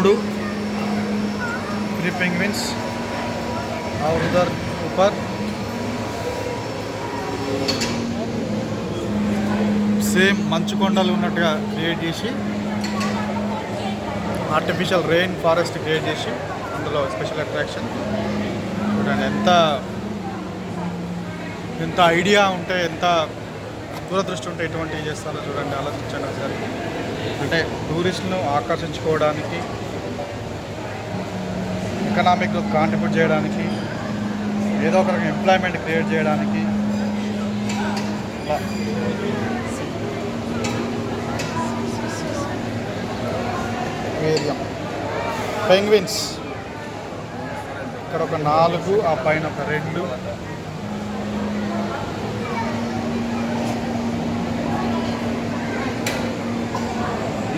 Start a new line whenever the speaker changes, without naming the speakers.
3 penguins और उधर ऊपर సేమ్ మంచు కొండలు ఉన్నట్టుగా క్రియేట్ చేసి ఆర్టిఫిషియల్ రెయిన్ ఫారెస్ట్ క్రియేట్ చేసి అందులో స్పెషల్ అట్రాక్షన్ చూడండి. ఎంత ఐడియా ఉంటే, ఎంత దూరదృష్టి ఉంటే ఎటువంటివి చేస్తారో చూడండి, ఆలోచించండి ఒకసారి. అంటే టూరిస్టులను ఆకర్షించుకోవడానికి, ఎకనామిక్ గ్రోత్ కాంట్రిబ్యూట్ చేయడానికి, ఏదో ఒక రకంగా ఎంప్లాయ్మెంట్ క్రియేట్ చేయడానికి పెంగ్విన్స్ ఇక్కడ ఒక 4, ఆ పైన ఒక 2